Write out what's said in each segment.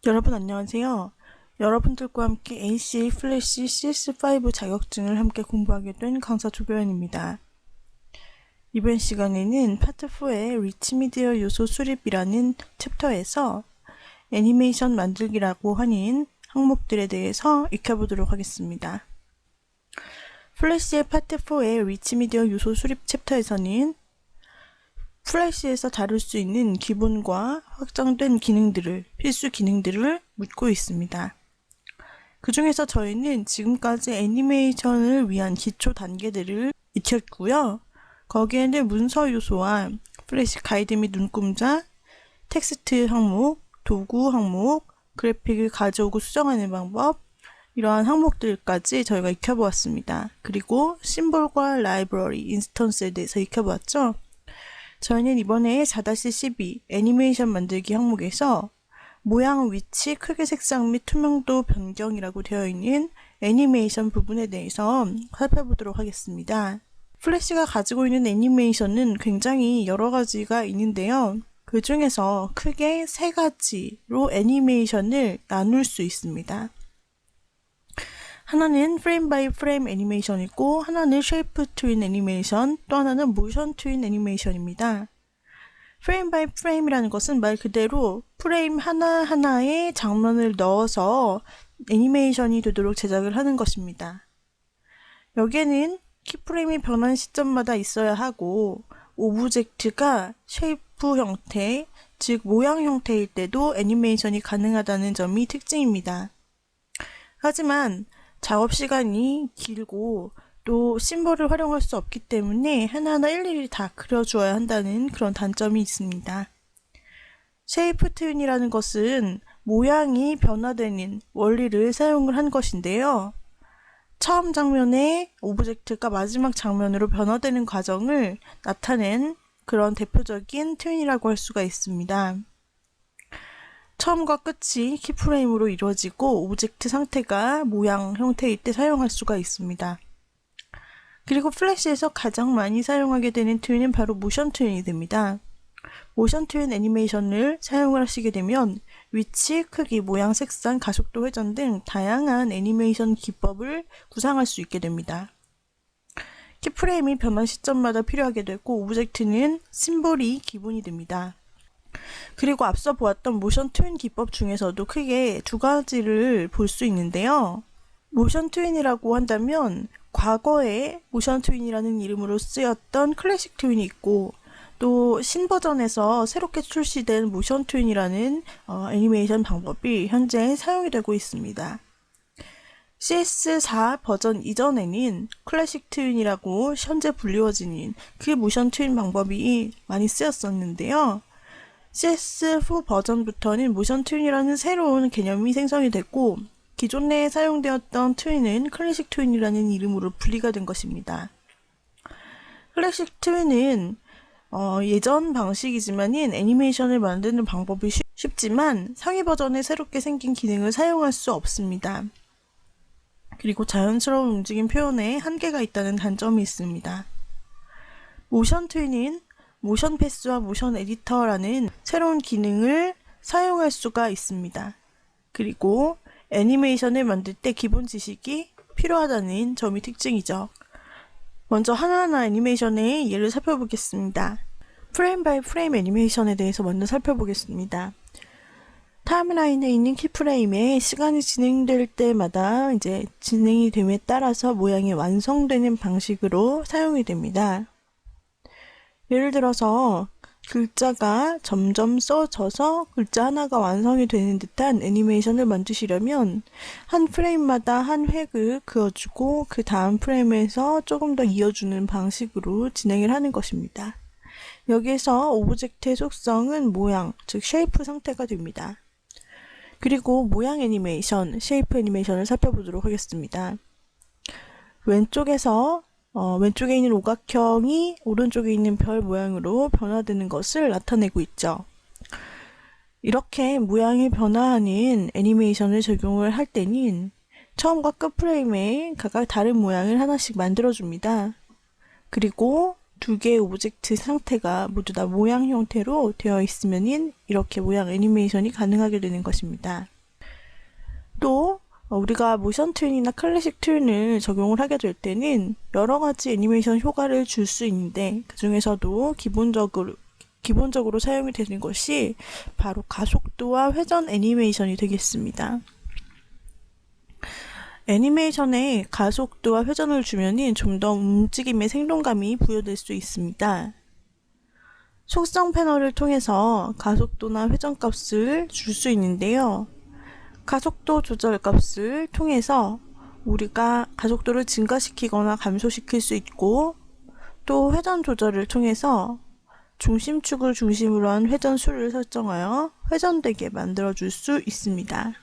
여러분 안녕하세요. 여러분들과 함께 ACA 플래시 CS5 자격증을 함께 공부하게 된 강사 조교연입니다. 이번 시간에는 파트 4의 리치 미디어 요소 수립이라는 챕터에서 애니메이션 만들기라고 하는 항목들에 대해서 익혀보도록 하겠습니다. 플래시의 파트 4의 리치 미디어 요소 수립 챕터에서는 플래시에서 다룰 수 있는 기본과 확장된 기능들을, 필수 기능들을 묻고 있습니다. 그 중에서 저희는 지금까지 애니메이션을 위한 기초 단계들을 익혔고요. 거기에는 문서 요소와 플래시 가이드 및 눈금자, 텍스트 항목, 도구 항목, 그래픽을 가져오고 수정하는 방법, 이러한 항목들까지 저희가 익혀보았습니다. 그리고 심볼과 라이브러리, 인스턴스에 대해서 익혀보았죠. 저희는 이번에 4-12 애니메이션 만들기 항목에서 모양, 위치, 크기, 색상 및 투명도 변경이라고 되어 있는 애니메이션 부분에 대해서 살펴보도록 하겠습니다. 플래시가 가지고 있는 애니메이션은 굉장히 여러 가지가 있는데요. 그 중에서 크게 3가지로 애니메이션을 나눌 수 있습니다. 하나는 프레임 바이 프레임 애니메이션이고, 하나는 쉐이프 트윈 애니메이션, 또 하나는 모션 트윈 애니메이션입니다. 프레임 바이 프레임이라는 것은 말 그대로 프레임 하나하나에 장면을 넣어서 애니메이션이 되도록 제작을 하는 것입니다. 여기에는 키프레임이 변한 시점마다 있어야 하고, 오브젝트가 쉐이프 형태, 즉 모양 형태일 때도 애니메이션이 가능하다는 점이 특징입니다. 하지만 작업 시간이 길고 또 심볼을 활용할 수 없기 때문에 하나하나 일일이 다 그려주어야 한다는 그런 단점이 있습니다. 쉐이프 트윈이라는 것은 모양이 변화되는 원리를 사용을 한 것인데요. 처음 장면의 오브젝트가 마지막 장면으로 변화되는 과정을 나타낸 그런 대표적인 트윈이라고 할 수가 있습니다. 처음과 끝이 키프레임으로 이루어지고 오브젝트 상태가 모양 형태일 때 사용할 수가 있습니다. 그리고 플래시에서 가장 많이 사용하게 되는 트윈은 바로 모션 트윈이 됩니다. 모션 트윈 애니메이션을 사용을 하시게 되면 위치, 크기, 모양, 색상, 가속도 회전 등 다양한 애니메이션 기법을 구상할 수 있게 됩니다. 키프레임이 변한 시점마다 필요하게 되고 오브젝트는 심볼이 기본이 됩니다. 그리고 앞서 보았던 모션 트윈 기법 중에서도 크게 2가지를 볼 수 있는데요. 모션 트윈이라고 한다면 과거에 모션 트윈이라는 이름으로 쓰였던 클래식 트윈이 있고, 또 신버전에서 새롭게 출시된 모션 트윈이라는 애니메이션 방법이 현재 사용이 되고 있습니다. CS4 버전 이전에는 클래식 트윈이라고 현재 불리워지는 그 모션 트윈 방법이 많이 쓰였었는데요. CS4 버전부터는 모션 트윈이라는 새로운 개념이 생성이 됐고, 기존에 사용되었던 트윈은 클래식 트윈이라는 이름으로 분리가 된 것입니다. 클래식 트윈은 예전 방식이지만은 애니메이션을 만드는 방법이 쉽지만 상위 버전에 새롭게 생긴 기능을 사용할 수 없습니다. 그리고 자연스러운 움직임 표현에 한계가 있다는 단점이 있습니다. 모션 트윈은 모션 패스와 모션 에디터라는 새로운 기능을 사용할 수가 있습니다. 그리고 애니메이션을 만들 때 기본 지식이 필요하다는 점이 특징이죠. 먼저 하나하나 애니메이션의 예를 살펴보겠습니다. 프레임 바이 프레임 애니메이션에 대해서 먼저 살펴보겠습니다. 타임라인에 있는 키프레임에 시간이 진행될 때마다 이제 진행이 됨에 따라서 모양이 완성되는 방식으로 사용이 됩니다. 예를 들어서 글자가 점점 써져서 글자 하나가 완성이 되는 듯한 애니메이션을 만드시려면 한 프레임마다 한 획을 그어주고 그 다음 프레임에서 조금 더 이어주는 방식으로 진행을 하는 것입니다. 여기에서 오브젝트의 속성은 모양, 즉 쉐이프 상태가 됩니다. 그리고 모양 애니메이션, 쉐이프 애니메이션을 살펴보도록 하겠습니다. 왼쪽에 있는 오각형이 오른쪽에 있는 별 모양으로 변화되는 것을 나타내고 있죠. 이렇게 모양이 변화하는 애니메이션을 적용을 할 때는 처음과 끝 프레임에 각각 다른 모양을 하나씩 만들어줍니다. 그리고 2개의 오브젝트 상태가 모두 다 모양 형태로 되어 있으면 이렇게 모양 애니메이션이 가능하게 되는 것입니다. 또 우리가 모션 트윈이나 클래식 트윈을 적용을 하게 될 때는 여러 가지 애니메이션 효과를 줄 수 있는데 그 중에서도 기본적으로 사용이 되는 것이 바로 가속도와 회전 애니메이션이 되겠습니다. 애니메이션에 가속도와 회전을 주면은 좀 더 움직임의 생동감이 부여될 수 있습니다. 속성 패널을 통해서 가속도나 회전 값을 줄 수 있는데요. 가속도 조절 값을 통해서 우리가 가속도를 증가시키거나 감소시킬 수 있고, 또 회전 조절을 통해서 중심축을 중심으로 한 회전수를 설정하여 회전되게 만들어줄 수 있습니다.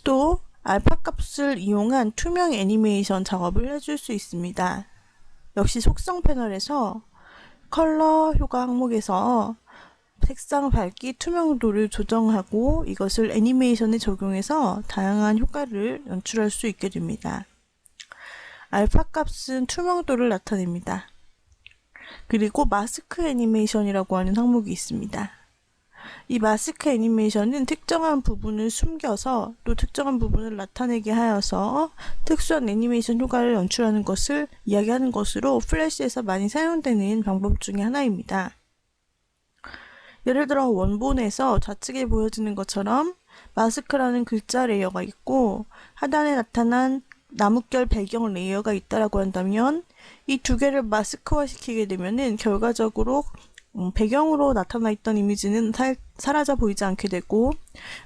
또 알파 값을 이용한 투명 애니메이션 작업을 해줄 수 있습니다. 역시 속성 패널에서 컬러 효과 항목에서 색상 밝기 투명도를 조정하고 이것을 애니메이션에 적용해서 다양한 효과를 연출할 수 있게 됩니다. 알파 값은 투명도를 나타냅니다. 그리고 마스크 애니메이션이라고 하는 항목이 있습니다. 이 마스크 애니메이션은 특정한 부분을 숨겨서 또 특정한 부분을 나타내게 하여서 특수한 애니메이션 효과를 연출하는 것을 이야기하는 것으로 플래시에서 많이 사용되는 방법 중에 하나입니다. 예를 들어 원본에서 좌측에 보여지는 것처럼 마스크라는 글자 레이어가 있고 하단에 나타난 나뭇결 배경 레이어가 있다라고 한다면 이 두 개를 마스크화 시키게 되면은 결과적으로 배경으로 나타나 있던 이미지는 사라져 보이지 않게 되고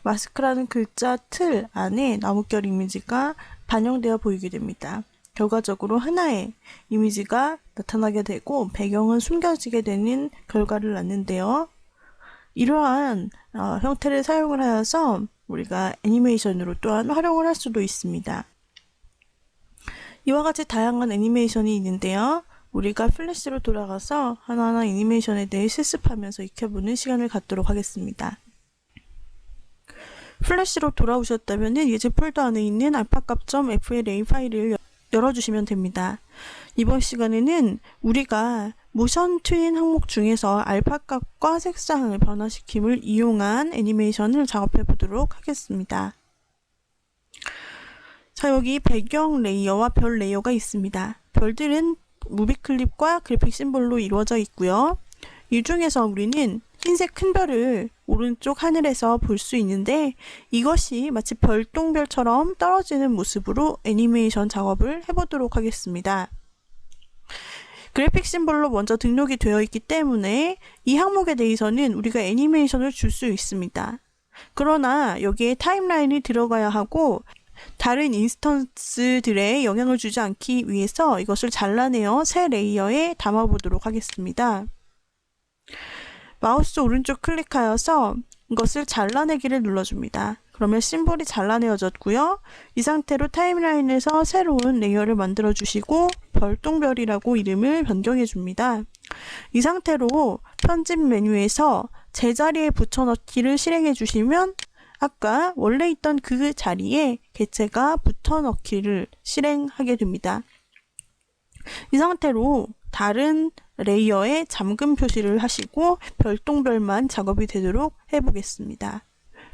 마스크라는 글자 틀 안에 나뭇결 이미지가 반영되어 보이게 됩니다. 결과적으로 하나의 이미지가 나타나게 되고 배경은 숨겨지게 되는 결과를 낳는데요. 이러한 형태를 사용을 하여서 우리가 애니메이션으로 또한 활용을 할 수도 있습니다. 이와 같이 다양한 애니메이션이 있는데요. 우리가 플래시로 돌아가서 하나하나 애니메이션에 대해 실습하면서 익혀보는 시간을 갖도록 하겠습니다. 플래시로 돌아오셨다면 예제 폴더 안에 있는 alpha.fla 파일을 열어주시면 됩니다. 이번 시간에는 우리가 모션 트윈 항목 중에서 알파 값과 색상을 변화시킴을 이용한 애니메이션을 작업해 보도록 하겠습니다. 자, 여기 배경 레이어와 별 레이어가 있습니다. 별들은 무비 클립과 그래픽 심볼로 이루어져 있고요. 이 중에서 우리는 흰색 큰 별을 오른쪽 하늘에서 볼 수 있는데 이것이 마치 별똥별처럼 떨어지는 모습으로 애니메이션 작업을 해보도록 하겠습니다. 그래픽 심볼로 먼저 등록이 되어 있기 때문에 이 항목에 대해서는 우리가 애니메이션을 줄 수 있습니다. 그러나 여기에 타임라인이 들어가야 하고 다른 인스턴스들에 영향을 주지 않기 위해서 이것을 잘라내어 새 레이어에 담아보도록 하겠습니다. 마우스 오른쪽 클릭하여서 이것을 잘라내기를 눌러줍니다. 그러면 심볼이 잘라내어졌고요. 이 상태로 타임라인에서 새로운 레이어를 만들어 주시고 별똥별이라고 이름을 변경해 줍니다. 이 상태로 편집 메뉴에서 제자리에 붙여넣기를 실행해 주시면 아까 원래 있던 그 자리에 개체가 붙어넣기를 실행하게 됩니다. 이 상태로 다른 레이어에 잠금 표시를 하시고 별똥별만 작업이 되도록 해보겠습니다.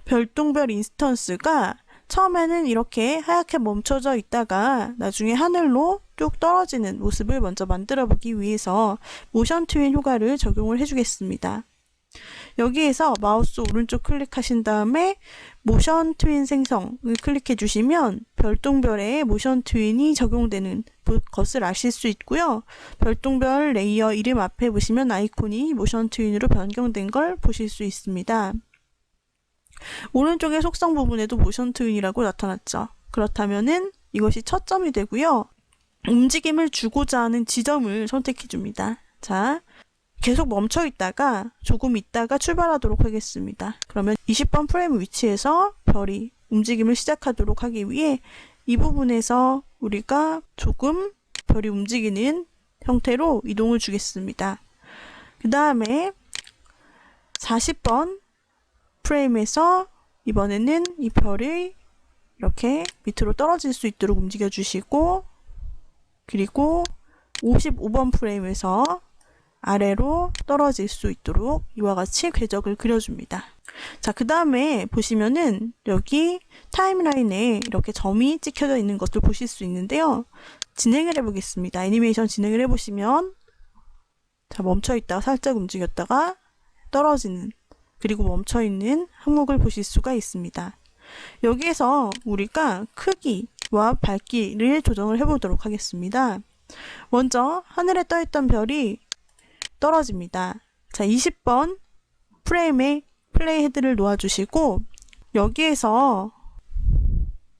별똥별 인스턴스가 처음에는 이렇게 하얗게 멈춰져 있다가 나중에 하늘로 쭉 떨어지는 모습을 먼저 만들어 보기 위해서 모션 트윈 효과를 적용을 해주겠습니다. 여기에서 마우스 오른쪽 클릭하신 다음에 모션 트윈 생성을 클릭해 주시면 별똥별에 모션 트윈이 적용되는 것을 아실 수 있고요. 별똥별 레이어 이름 앞에 보시면 아이콘이 모션 트윈으로 변경된 걸 보실 수 있습니다. 오른쪽의 속성 부분에도 모션 트윈이라고 나타났죠. 그렇다면은 이것이 첫 점이 되고요. 움직임을 주고자 하는 지점을 선택해 줍니다. 자, 계속 멈춰 있다가 조금 있다가 출발하도록 하겠습니다. 그러면 20번 프레임 위치에서 별이 움직임을 시작하도록 하기 위해 이 부분에서 우리가 조금 별이 움직이는 형태로 이동을 주겠습니다. 그 다음에 40번 프레임에서 이번에는 이 별이 이렇게 밑으로 떨어질 수 있도록 움직여 주시고, 그리고 55번 프레임에서 아래로 떨어질 수 있도록 이와 같이 궤적을 그려줍니다. 자, 그 다음에 보시면은 여기 타임라인에 이렇게 점이 찍혀져 있는 것을 보실 수 있는데요. 진행을 해보겠습니다. 애니메이션 진행을 해보시면 자, 멈춰있다가 살짝 움직였다가 떨어지는, 그리고 멈춰있는 항목을 보실 수가 있습니다. 여기에서 우리가 크기와 밝기를 조정을 해보도록 하겠습니다. 먼저 하늘에 떠있던 별이 떨어집니다. 자, 20번 프레임에 플레이 헤드를 놓아주시고 여기에서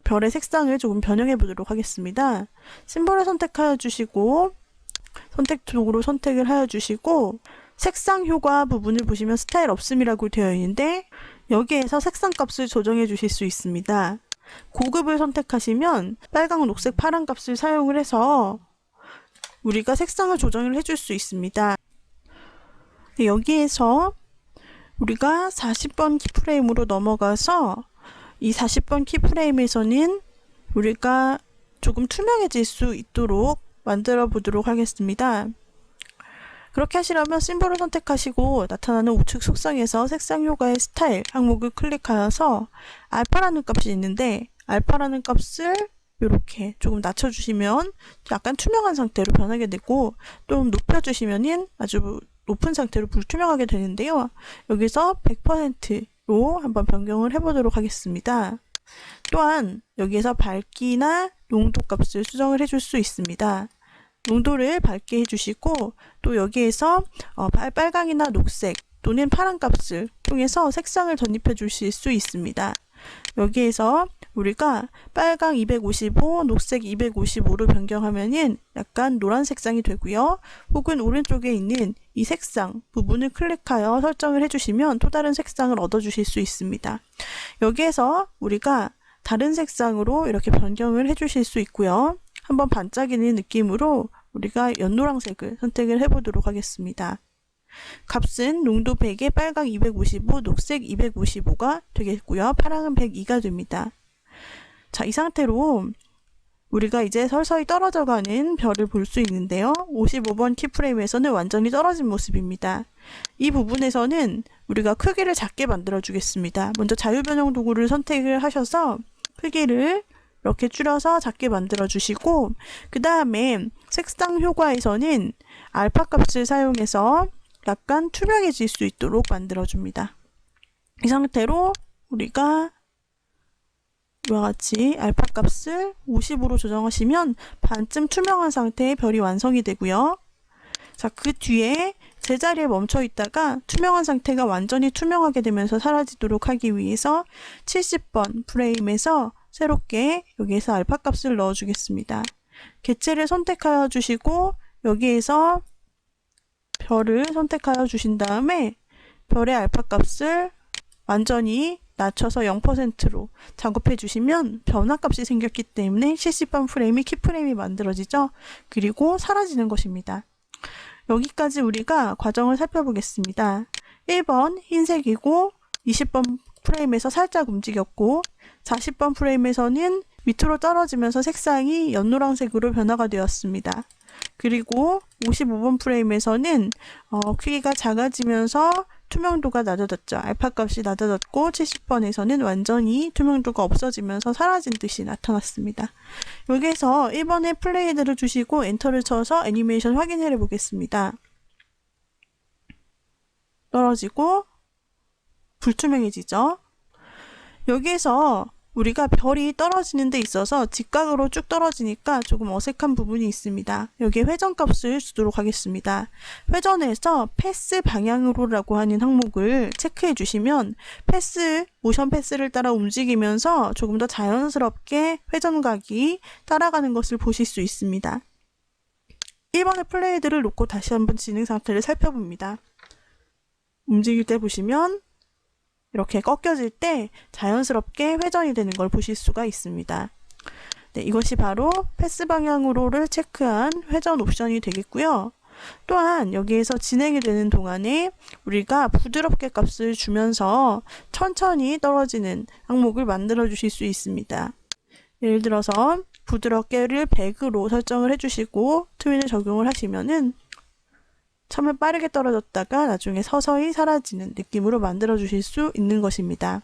별의 색상을 조금 변형해 보도록 하겠습니다. 심볼을 선택하여 주시고 선택 쪽으로 선택을 하여 주시고 색상 효과 부분을 보시면 스타일 없음이라고 되어 있는데 여기에서 색상 값을 조정해 주실 수 있습니다. 고급을 선택하시면 빨강, 녹색, 파란 값을 사용을 해서 우리가 색상을 조정을 해줄 수 있습니다. 여기에서 우리가 40번 키프레임으로 넘어가서 이 40번 키프레임에서는 우리가 조금 투명해질 수 있도록 만들어 보도록 하겠습니다. 그렇게 하시려면 심볼을 선택하시고 나타나는 우측 속성에서 색상 효과의 스타일 항목을 클릭하여서 알파라는 값이 있는데 알파라는 값을 이렇게 조금 낮춰주시면 약간 투명한 상태로 변하게 되고 좀 높여주시면 아주 높은 상태로 불투명하게 되는데요. 여기서 100%로 한번 변경을 해보도록 하겠습니다. 또한 여기에서 밝기나 농도 값을 수정을 해줄 수 있습니다. 농도를 밝게 해주시고 또 여기에서 빨강이나 녹색 또는 파란 값을 통해서 색상을 전입해 주실 수 있습니다. 여기에서 우리가 빨강 255, 녹색 255로 변경하면은 약간 노란 색상이 되고요. 혹은 오른쪽에 있는 이 색상 부분을 클릭하여 설정을 해주시면 또 다른 색상을 얻어주실 수 있습니다. 여기에서 우리가 다른 색상으로 이렇게 변경을 해주실 수 있고요. 한번 반짝이는 느낌으로 우리가 연노란색을 선택을 해보도록 하겠습니다. 값은 농도 100에 빨강 255, 녹색 255가 되겠고요. 파랑은 102가 됩니다. 자, 이 상태로 우리가 이제 서서히 떨어져가는 별을 볼 수 있는데요. 55번 키프레임에서는 완전히 떨어진 모습입니다. 이 부분에서는 우리가 크기를 작게 만들어 주겠습니다. 먼저 자유변형 도구를 선택을 하셔서 크기를 이렇게 줄여서 작게 만들어 주시고 그 다음에 색상 효과에서는 알파 값을 사용해서 약간 투명해질 수 있도록 만들어 줍니다. 이 상태로 우리가 이와 같이 알파 값을 50으로 조정하시면 반쯤 투명한 상태의 별이 완성이 되고요. 자, 그 뒤에 제자리에 멈춰 있다가 투명한 상태가 완전히 투명하게 되면서 사라지도록 하기 위해서 70번 프레임에서 새롭게 여기에서 알파 값을 넣어 주겠습니다. 개체를 선택하여 주시고 여기에서 별을 선택하여 주신 다음에 별의 알파 값을 완전히 낮춰서 0%로 작업해 주시면 변화값이 생겼기 때문에 70번 프레임이 키프레임이 만들어지죠. 그리고 사라지는 것입니다. 여기까지 우리가 과정을 살펴보겠습니다. 1번 흰색이고 20번 프레임에서 살짝 움직였고 40번 프레임에서는 밑으로 떨어지면서 색상이 연노란색으로 변화가 되었습니다. 그리고 55번 프레임에서는 크기가 작아지면서 투명도가 낮아졌죠. 알파 값이 낮아졌고 70번에서는 완전히 투명도가 없어지면서 사라진 듯이 나타났습니다. 여기에서 1번에 플레이 헤드를 주시고 엔터를 쳐서 애니메이션 확인해 보겠습니다. 떨어지고 불투명해지죠. 여기에서 우리가 별이 떨어지는 데 있어서 직각으로 쭉 떨어지니까 조금 어색한 부분이 있습니다. 여기에 회전값을 주도록 하겠습니다. 회전에서 패스 방향으로라고 하는 항목을 체크해 주시면 모션 패스를 따라 움직이면서 조금 더 자연스럽게 회전각이 따라가는 것을 보실 수 있습니다. 1번의 플레이드를 놓고 다시 한번 진행 상태를 살펴봅니다. 움직일 때 보시면 이렇게 꺾여질 때 자연스럽게 회전이 되는 걸 보실 수가 있습니다. 네, 이것이 바로 패스 방향으로를 체크한 회전 옵션이 되겠고요. 또한 여기에서 진행이 되는 동안에 우리가 부드럽게 값을 주면서 천천히 떨어지는 항목을 만들어 주실 수 있습니다. 예를 들어서 부드럽게를 100으로 설정을 해주시고 트윈을 적용을 하시면은 처음에 빠르게 떨어졌다가 나중에 서서히 사라지는 느낌으로 만들어 주실 수 있는 것입니다.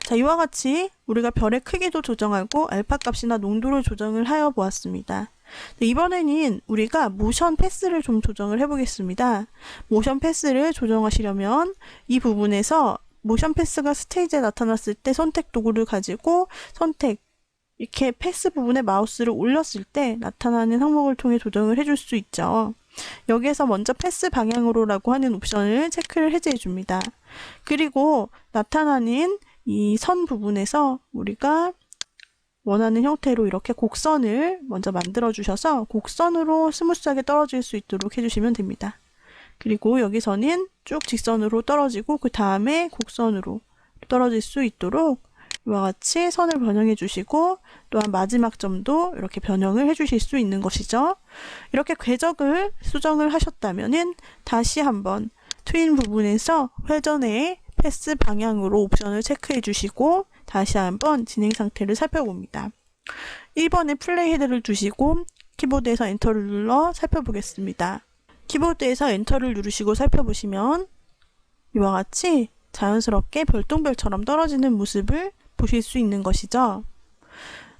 자, 이와 같이 우리가 별의 크기도 조정하고 알파 값이나 농도를 조정을 하여 보았습니다. 이번에는 우리가 모션 패스를 좀 조정을 해 보겠습니다. 모션 패스를 조정하시려면 이 부분에서 모션 패스가 스테이지에 나타났을 때 선택 도구를 가지고 이렇게 패스 부분에 마우스를 올렸을 때 나타나는 항목을 통해 조정을 해줄 수 있죠. 여기에서 먼저 패스 방향으로라고 하는 옵션을 체크를 해제해 줍니다. 그리고 나타나는 이 선 부분에서 우리가 원하는 형태로 이렇게 곡선을 먼저 만들어 주셔서 곡선으로 스무스하게 떨어질 수 있도록 해주시면 됩니다. 그리고 여기서는 쭉 직선으로 떨어지고 그 다음에 곡선으로 떨어질 수 있도록 이와 같이 선을 변형해 주시고 또한 마지막 점도 이렇게 변형을 해 주실 수 있는 것이죠. 이렇게 궤적을 수정을 하셨다면은 다시 한번 트윈 부분에서 회전의 패스 방향으로 옵션을 체크해 주시고 다시 한번 진행 상태를 살펴봅니다. 1번에 플레이 헤드를 두시고 키보드에서 엔터를 눌러 살펴보겠습니다. 키보드에서 엔터를 누르시고 살펴보시면 이와 같이 자연스럽게 별똥별처럼 떨어지는 모습을 보실 수 있는 것이죠.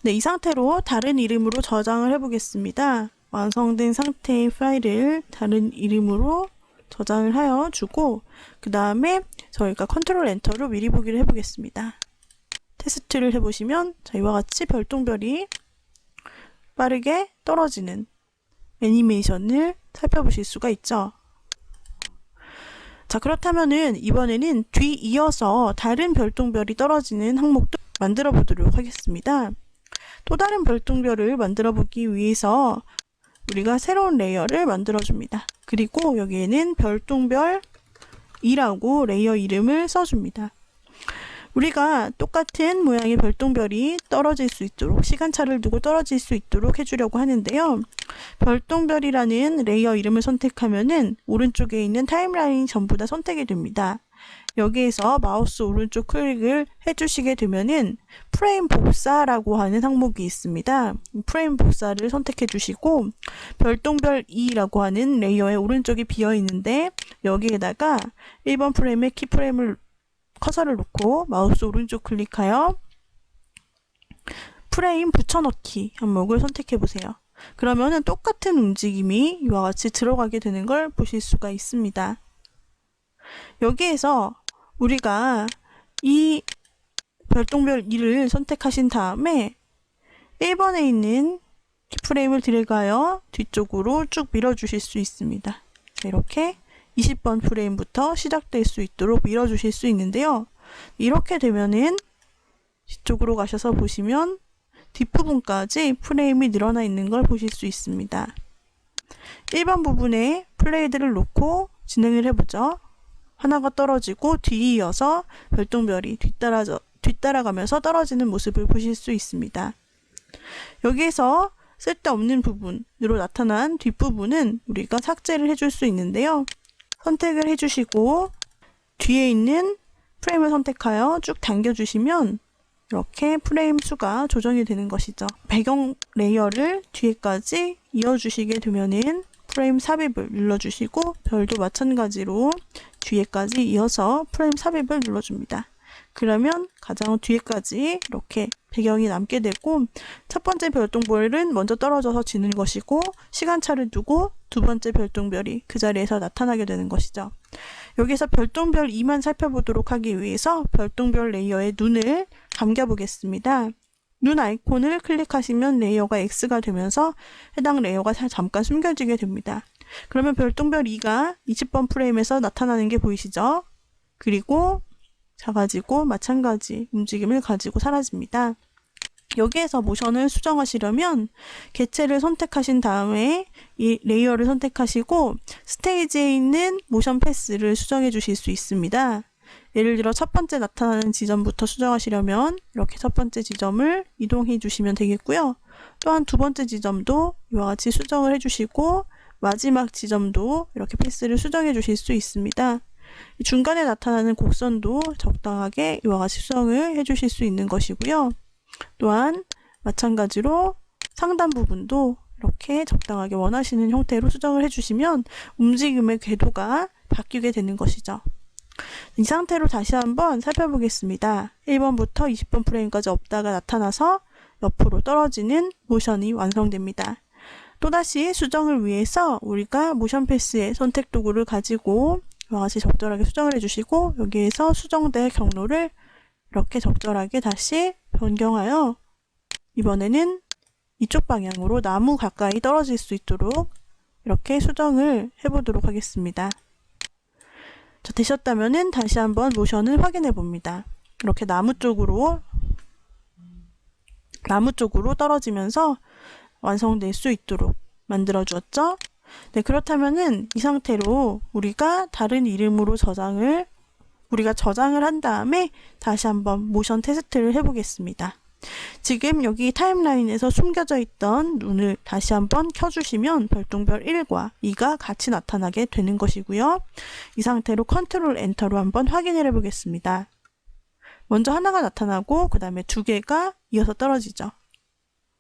네, 이 상태로 다른 이름으로 저장을 해보겠습니다. 완성된 상태의 파일을 다른 이름으로 저장을 하여 주고 그 다음에 저희가 컨트롤 엔터로 미리 보기를 해보겠습니다. 테스트를 해보시면 이와 같이 별똥별이 빠르게 떨어지는 애니메이션을 살펴보실 수가 있죠. 자, 그렇다면은 이번에는 뒤이어서 다른 별똥별이 떨어지는 항목도 만들어 보도록 하겠습니다. 또 다른 별똥별을 만들어 보기 위해서 우리가 새로운 레이어를 만들어 줍니다. 그리고 여기에는 별똥별 2라고 레이어 이름을 써줍니다. 우리가 똑같은 모양의 별똥별이 떨어질 수 있도록 시간차를 두고 떨어질 수 있도록 해주려고 하는데요. 별똥별이라는 레이어 이름을 선택하면은 오른쪽에 있는 타임라인이 전부 다 선택이 됩니다. 여기에서 마우스 오른쪽 클릭을 해주시게 되면은 프레임 복사라고 하는 항목이 있습니다. 프레임 복사를 선택해 주시고 별똥별 2라고 하는 레이어의 오른쪽이 비어 있는데 여기에다가 1번 프레임에 키프레임을 커서를 놓고 마우스 오른쪽 클릭하여 프레임 붙여넣기 항목을 선택해 보세요. 그러면은 똑같은 움직임이 이와 같이 들어가게 되는 걸 보실 수가 있습니다. 여기에서 우리가 이 별똥별 2를 선택하신 다음에 1번에 있는 키프레임을 드래그하여 뒤쪽으로 쭉 밀어주실 수 있습니다. 자, 이렇게 20번 프레임부터 시작될 수 있도록 밀어주실 수 있는데요. 이렇게 되면은 뒤쪽으로 가셔서 보시면 뒷부분까지 프레임이 늘어나 있는 걸 보실 수 있습니다. 1번 부분에 플레이드를 놓고 진행을 해보죠. 하나가 떨어지고 뒤이어서 별똥별이 뒤따라가면서 떨어지는 모습을 보실 수 있습니다. 여기에서 쓸데없는 부분으로 나타난 뒷부분은 우리가 삭제를 해줄 수 있는데요. 선택을 해주시고 뒤에 있는 프레임을 선택하여 쭉 당겨주시면 이렇게 프레임 수가 조정이 되는 것이죠. 배경 레이어를 뒤에까지 이어주시게 되면은 프레임 삽입을 눌러주시고 별도 마찬가지로 뒤에까지 이어서 프레임 삽입을 눌러줍니다. 그러면 가장 뒤에까지 이렇게 배경이 남게 되고 첫 번째 별똥별은 먼저 떨어져서 지는 것이고 시간차를 두고 두 번째 별똥별이 그 자리에서 나타나게 되는 것이죠. 여기서 별똥별 2만 살펴보도록 하기 위해서 별똥별 레이어의 눈을 감겨 보겠습니다. 눈 아이콘을 클릭하시면 레이어가 X가 되면서 해당 레이어가 잠깐 숨겨지게 됩니다. 그러면 별똥별 2가 20번 프레임에서 나타나는 게 보이시죠? 그리고 작아지고 마찬가지 움직임을 가지고 사라집니다. 여기에서 모션을 수정하시려면 개체를 선택하신 다음에 이 레이어를 선택하시고 스테이지에 있는 모션 패스를 수정해 주실 수 있습니다. 예를 들어 첫 번째 나타나는 지점부터 수정하시려면 이렇게 첫 번째 지점을 이동해 주시면 되겠고요. 또한 두 번째 지점도 이와 같이 수정을 해주시고 마지막 지점도 이렇게 패스를 수정해 주실 수 있습니다. 중간에 나타나는 곡선도 적당하게 이와 같이 수정을 해주실 수 있는 것이고요. 또한 마찬가지로 상단 부분도 이렇게 적당하게 원하시는 형태로 수정을 해주시면 움직임의 궤도가 바뀌게 되는 것이죠. 이 상태로 다시 한번 살펴보겠습니다. 1번부터 20번 프레임까지 없다가 나타나서 옆으로 떨어지는 모션이 완성됩니다. 또다시 수정을 위해서 우리가 모션 패스의 선택 도구를 가지고 이와 같이 적절하게 수정을 해주시고 여기에서 수정될 경로를 이렇게 적절하게 다시 변경하여 이번에는 이쪽 방향으로 나무 가까이 떨어질 수 있도록 이렇게 수정을 해보도록 하겠습니다. 자, 되셨다면은 다시 한번 모션을 확인해 봅니다. 이렇게 나무 쪽으로 떨어지면서 완성될 수 있도록 만들어 주었죠. 네, 그렇다면은 이 상태로 우리가 다른 이름으로 저장을 한 다음에 다시 한번 모션 테스트를 해보겠습니다. 지금 여기 타임라인에서 숨겨져 있던 눈을 다시 한번 켜주시면 별똥별 1과 2가 같이 나타나게 되는 것이고요. 이 상태로 컨트롤 엔터로 한번 확인을 해보겠습니다. 먼저 하나가 나타나고 그 다음에 두 개가 이어서 떨어지죠.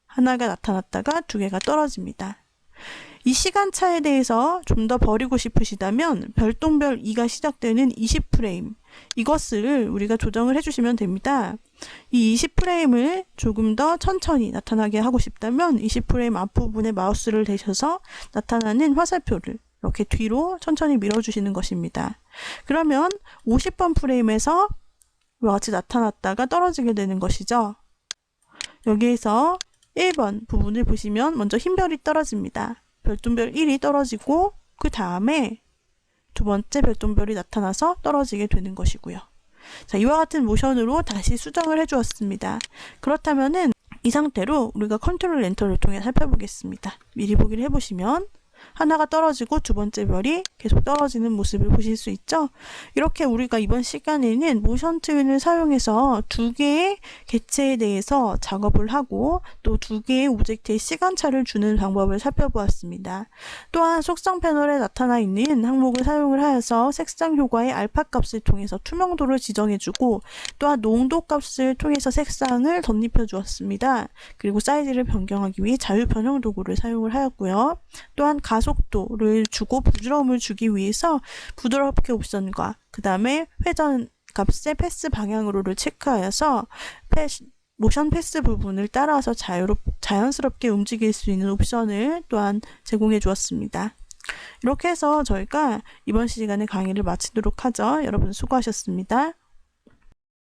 하나가 나타났다가 두 개가 떨어집니다. 이 시간차에 대해서 좀 더 버리고 싶으시다면 별똥별 2가 시작되는 20프레임 이것을 우리가 조정을 해주시면 됩니다. 이 20프레임을 조금 더 천천히 나타나게 하고 싶다면 20프레임 앞부분에 마우스를 대셔서 나타나는 화살표를 이렇게 뒤로 천천히 밀어주시는 것입니다. 그러면 50번 프레임에서 이와 같이 나타났다가 떨어지게 되는 것이죠. 여기에서 1번 부분을 보시면 먼저 흰 별이 떨어집니다. 별똥별 1이 떨어지고 그 다음에 두 번째 별똥별이 나타나서 떨어지게 되는 것이고요. 자, 이와 같은 모션으로 다시 수정을 해주었습니다. 그렇다면은 이 상태로 우리가 컨트롤 엔터를 통해 살펴보겠습니다. 미리 보기를 해보시면 하나가 떨어지고 두 번째 별이 계속 떨어지는 모습을 보실 수 있죠. 이렇게 우리가 이번 시간에는 모션 트윈을 사용해서 두 개의 개체에 대해서 작업을 하고 또 두 개의 오브젝트의 시간차를 주는 방법을 살펴보았습니다. 또한 속성 패널에 나타나 있는 항목을 사용을 하여서 색상 효과의 알파 값을 통해서 투명도를 지정해주고 또한 농도 값을 통해서 색상을 덧입혀 주었습니다. 그리고 사이즈를 변경하기 위해 자유 변형 도구를 사용을 하였고요. 또한 가속도를 주고 부드러움을 주기 위해서 부드럽게 옵션과 그 다음에 회전 값의 패스 방향으로를 체크하여서 모션 패스 부분을 따라서 자연스럽게 움직일 수 있는 옵션을 또한 제공해 주었습니다. 이렇게 해서 저희가 이번 시간에 강의를 마치도록 하죠. 여러분 수고하셨습니다.